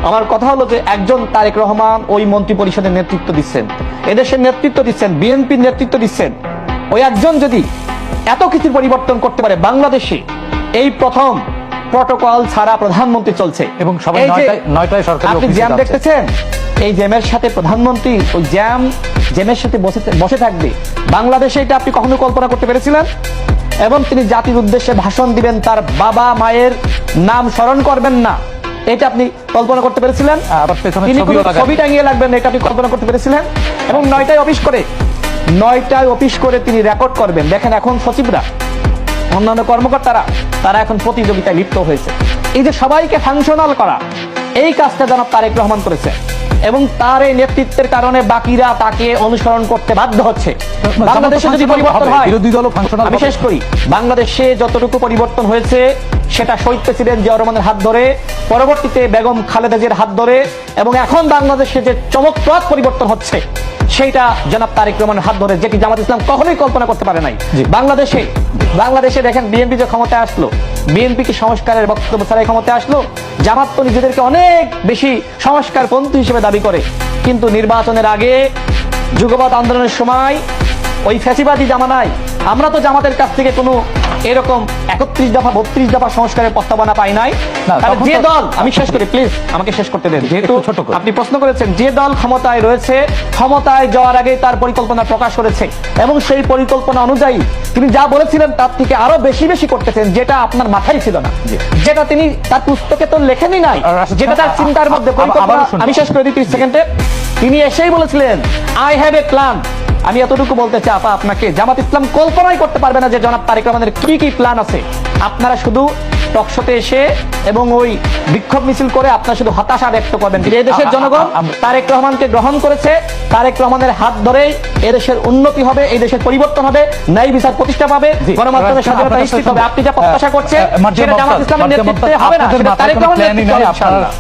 আমার কথা হলো যে একজন তারেক রহমান ওই মন্ত্রী পরিষদের নেতৃত্ব দিচ্ছেন, এদেশের নেতৃত্ব দিচ্ছেন, বিএনপির নেতৃত্ব দিচ্ছেন, ওই একজন যদি এত কিছু পরিবর্তন করতে পারে, বাংলাদেশে এই প্রথম প্রটোকল ছাড়া প্রধানমন্ত্রী চলছে এবং সবাই নয়টায় সরকারি আপনি অফিসে জ্যাম যাচ্ছে। দেখতেছেন, এই জ্যামের সাথে প্রধানমন্ত্রী ওই জ্যামের সাথে বসে থাকবে বাংলাদেশে, এটা আপনি কখনো কল্পনা করতে পেরেছিলেন? এবং তিনি জাতির উদ্দেশ্যে ভাষণ দিবেন, তার বাবা মায়ের নাম স্মরণ করবেন না, এটা আপনি কল্পনা করতে পেরেছিলেন? আবার পেছনে তিনি ছবিও লাগাবেন। ছবি টাঙিয়ে লাগবেন, এটা আপনি কল্পনা করতে পেরেছিলেন? এবং 9টায় অফিস করে তিনি রেকর্ড করবেন। দেখেন এখন সচিবরা, অন্যান্য কর্মকর্তারা, তারা এখন প্রতিযোগিতায় লিপ্ত হয়েছে। এই যে সবাইকে ফাংশনাল করা, এই কাজটা জনাব তারেক রহমান করেছে এবং তার এই নেতৃত্বের কারণে বাকিরা তাকে অনুসরণ করতে বাধ্য হচ্ছে। বাংলাদেশে যদি পরিবর্তন হয়, বিরোধী দল ফাংশনাল, আমি শেষ করি, বাংলাদেশে যতটুকু পরিবর্তন হয়েছে সেটা শহীদ প্রেসিডেন্ট জিয়াউর রহমানের হাত ধরে, পরবর্তীতে বেগম খালেদা জিয়ার হাত ধরে, এবং এখন বাংলাদেশে যে চমকপ্রদ পরিবর্তন হচ্ছে সেইটা জনাব তারেক রহমানের হাত ধরে, যেটি জামাত ইসলাম কখনোই কল্পনা করতে পারে নাই। বাংলাদেশে দেখেন বিএনপি যে ক্ষমতায় আসলো, বিএনপি কি সংস্কারের বক্তব্য ছাড়াই ক্ষমতায় আসলো? জামাত তো নিজেদেরকে অনেক বেশি সংস্কারপন্থী হিসেবে দাবি করে, কিন্তু নির্বাচনের আগে যুগপৎ আন্দোলনের সময় ওই ফ্যাসিবাদী জামানায় আমরা তো জামাতের কাছ থেকে কোনো এরকম 31 দফা 32 দফা সংস্কারের প্রস্তাবনা পাই নাই। যে দল, আমি শেষ করি প্লিজ, আমাকে শেষ করতে দেন, যেহেতু আপনি প্রশ্ন করেছেন, যে দল ক্ষমতায় রয়েছে, ক্ষমতায় যাওয়ার আগে তার পরিকল্পনা প্রকাশ করেছে এবং সেই পরিকল্পনা অনুযায়ী তিনি যা বলেছিলেন তার থেকে আরো বেশি বেশি করতেছেন, যেটা আপনার মাথায় ছিল না, যেটা তিনি তার পুস্তকে তো লেখেনই নাই, যেটা তার চিন্তার মধ্যে পরিকল্পনা। আমি শেষ করে দিই 30 সেকেন্ডে। তিনি এসেই বলেছিলেন, আই হ্যাভ এ প্ল্যান। আমি এতটুকু বলতে চাই আপা, আপনাকে জামাত ইসলাম কল্পনাই করতে পারবে না যে জনাব তারেক রহমানের কি কি প্ল্যান আছে। আপনারা শুধু টকশোতে এসে এবং ওই বিক্ষোভ মিছিল করে আপনারা শুধু হতাশা ব্যক্ত করবেন। এই দেশের জনগণ তারেক রহমানকে গ্রহণ করেছে, তারেক রহমানের হাত ধরেই এদেশের উন্নতি হবে, এই দেশের পরিবর্তন হবে, ন্যায় বিচার প্রতিষ্ঠা পাবে, গণমাধ্যমের স্বাধীনতা নিশ্চিত হবে। আপনি যা প্রত্যাশা করছেন সেটা জামাত ইসলামের নেতৃত্বে হবে না, সেটা তারেক রহমানের নেতৃত্বে হবে ইনশাআল্লাহ।